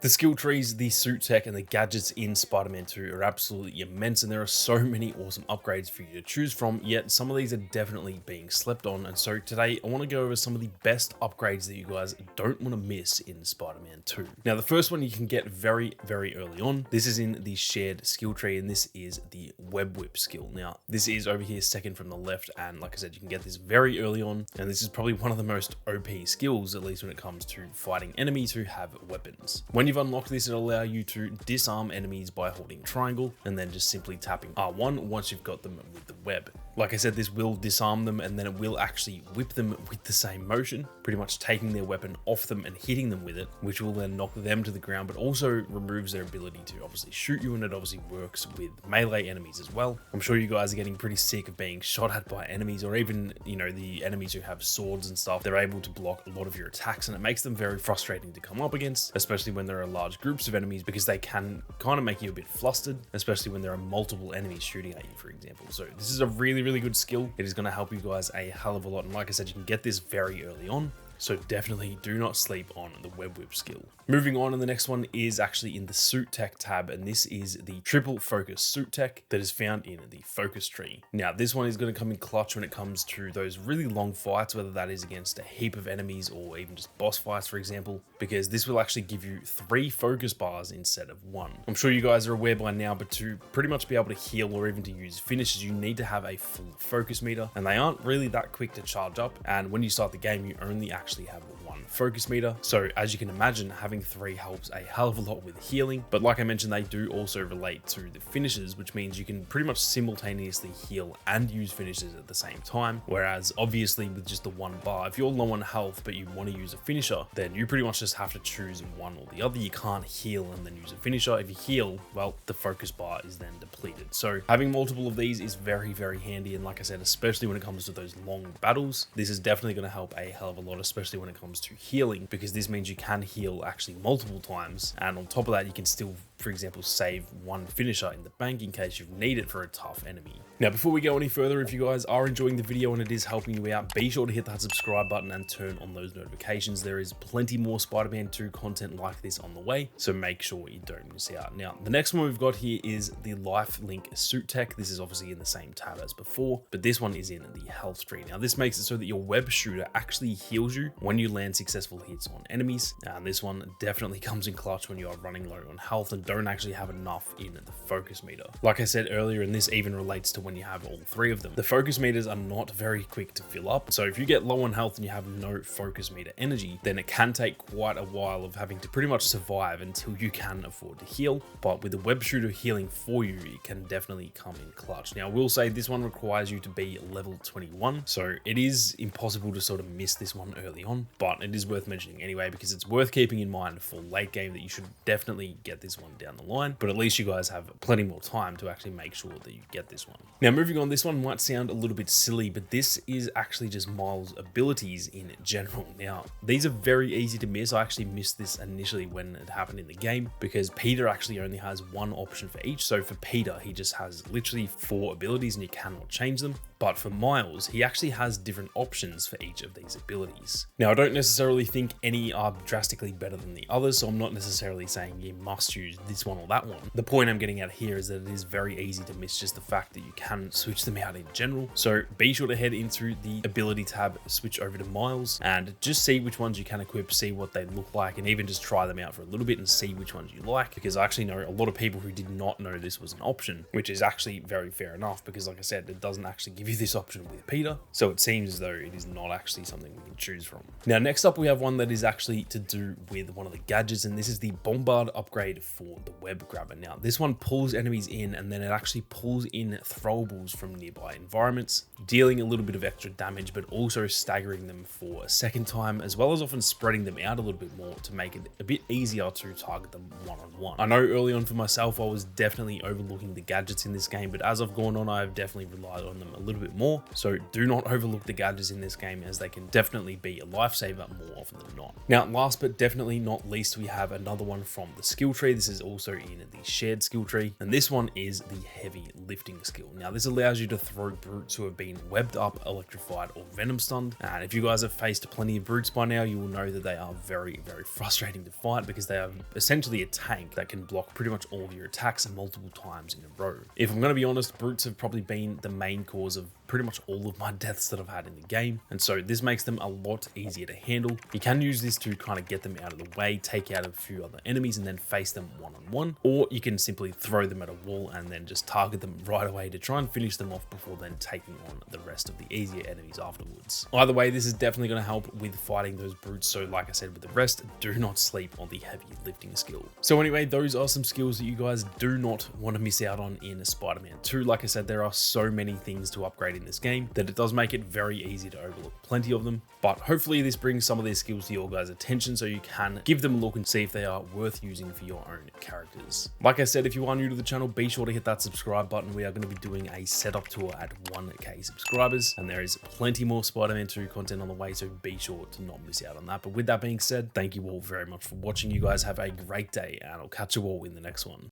The skill trees, the suit tech, and the gadgets in Spider-Man 2 are absolutely immense, and there are so many awesome upgrades for you to choose from, yet some of these are definitely being slept on. And so today I want to go over some of the best upgrades that you guys don't want to miss in Spider-Man 2. Now, the first one you can get very early on. This is in the shared skill tree, and this is the web whip skill. Now, this is over here second from the left, and like I said, you can get this very early on, and this is probably one of the most OP skills, at least when it comes to fighting enemies who have weapons. When you've unlocked this, it'll allow you to disarm enemies by holding triangle and then just simply tapping R1 once you've got them with the web. Like I said, this will disarm them, and then it will actually whip them with the same motion, pretty much taking their weapon off them and hitting them with it, which will then knock them to the ground, but also removes their ability to obviously shoot you, and it obviously works with melee enemies as well. I'm sure you guys are getting pretty sick of being shot at by enemies, or even, you know, the enemies who have swords and stuff. They're able to block a lot of your attacks, and it makes them very frustrating to come up against, especially when there are large groups of enemies, because they can kind of make you a bit flustered, especially when there are multiple enemies shooting at you, for example. So this is a really good skill. It is going to help you guys a hell of a lot, and like I said, you can get this very early on. So definitely do not sleep on the web whip skill. Moving on, and the next one is actually in the suit tech tab, and this is the triple focus suit tech that is found in the focus tree. Now, this one is going to come in clutch when it comes to those really long fights, whether that is against a heap of enemies or even just boss fights, for example, because this will actually give you 3 focus bars instead of 1. I'm sure you guys are aware by now, but to pretty much be able to heal or even to use finishes, you need to have a full focus meter, and they aren't really that quick to charge up. And when you start the game, you only actually have 1 focus meter. So as you can imagine, having 3 helps a hell of a lot with healing. But like I mentioned, they do also relate to the finishes, which means you can pretty much simultaneously heal and use finishes at the same time. Whereas obviously with just the 1 bar, if you're low on health but you want to use a finisher, then you pretty much just have to choose one or the other. You can't heal and then use a finisher. If you heal, well, the focus bar is then depleted. So having multiple of these is very handy, and like I said, especially when it comes to those long battles, this is definitely going to help a hell of a lot, especially when it comes to healing, because this means you can heal actually multiple times, and on top of that, you can still, for example, save 1 finisher in the bank in case you need it for a tough enemy. Now, before we go any further, if you guys are enjoying the video and it is helping you out, be sure to hit that subscribe button and turn on those notifications. There is plenty more Spider-Man 2 content like this on the way, so make sure you don't miss out. Now, the next one we've got here is the LifeLink Suit tech. This is obviously in the same tab as before, but this one is in the health tree. Now, this makes it so that your web shooter actually heals you when you land successful hits on enemies. And this one definitely comes in clutch when you are running low on health and don't actually have enough in the focus meter. Like I said earlier, and this even relates to when you have all 3 of them, the focus meters are not very quick to fill up. So if you get low on health and you have no focus meter energy, then it can take quite a while of having to pretty much survive until you can afford to heal. But with the web shooter healing for you, it can definitely come in clutch. Now, I will say this one requires you to be level 21, so it is impossible to sort of miss this one early on, but it is worth mentioning anyway, because it's worth keeping in mind for late game that you should definitely get this one down the line, but at least you guys have plenty more time to actually make sure that you get this one. Now, moving on, this one might sound a little bit silly, but this is actually just Miles' abilities in general. Now, these are very easy to miss. I actually missed this initially when it happened in the game, because Peter actually only has 1 option for each. So for Peter, he just has literally 4 abilities and you cannot change them. But for Miles, he actually has different options for each of these abilities. Now, I don't necessarily think any are drastically better than the others, so I'm not necessarily saying you must use this one or that one. The point I'm getting at here is that it is very easy to miss just the fact that you can switch them out in general. So be sure to head into the ability tab, switch over to Miles, and just see which ones you can equip, see what they look like, and even just try them out for a little bit and see which ones you like, because I actually know a lot of people who did not know this was an option, which is actually very fair enough, because like I said, it doesn't actually give you this option with Peter, so it seems as though it is not actually something we can choose from. Now, next up we have one that is actually to do with one of the gadgets, and this is the Bombard upgrade for the web grabber. Now, this one pulls enemies in, and then it actually pulls in throwables from nearby environments, dealing a little bit of extra damage, but also staggering them for a second time, as well as often spreading them out a little bit more to make it a bit easier to target them one-on-one. I know early on for myself, I was definitely overlooking the gadgets in this game, but as I've gone on, I've definitely relied on them a little bit more. So do not overlook the gadgets in this game, as they can definitely be a lifesaver more often than not. Now, last but definitely not least, we have another one from the skill tree. This is also in the shared skill tree, and this one is the heavy lifting skill. Now, this allows you to throw brutes who have been webbed up, electrified, or venom stunned. And if you guys have faced plenty of brutes by now, you will know that they are very, very frustrating to fight, because they are essentially a tank that can block pretty much all of your attacks multiple times in a row. If I'm going to be honest, brutes have probably been the main cause of pretty much all of my deaths that I've had in the game, and so this makes them a lot easier to handle. You can use this to kind of get them out of the way, take out a few other enemies, and then face them one-on-one, or you can simply throw them at a wall and then just target them right away to try and finish them off before then taking on the rest of the easier enemies afterwards. Either way, this is definitely going to help with fighting those brutes, so like I said with the rest, do not sleep on the heavy lifting skill. So anyway, those are some skills that you guys do not want to miss out on in Spider-Man 2. Like I said, there are so many things to upgrade in this game that it does make it very easy to overlook plenty of them, but hopefully this brings some of these skills to your guys' attention so you can give them a look and see if they are worth using for your own characters. Like I said, if you are new to the channel, be sure to hit that subscribe button. We are going to be doing a setup tour at 1k subscribers, and there is plenty more Spider-Man 2 content on the way, so be sure to not miss out on that. But with that being said, thank you all very much for watching. You guys have a great day, and I'll catch you all in the next one.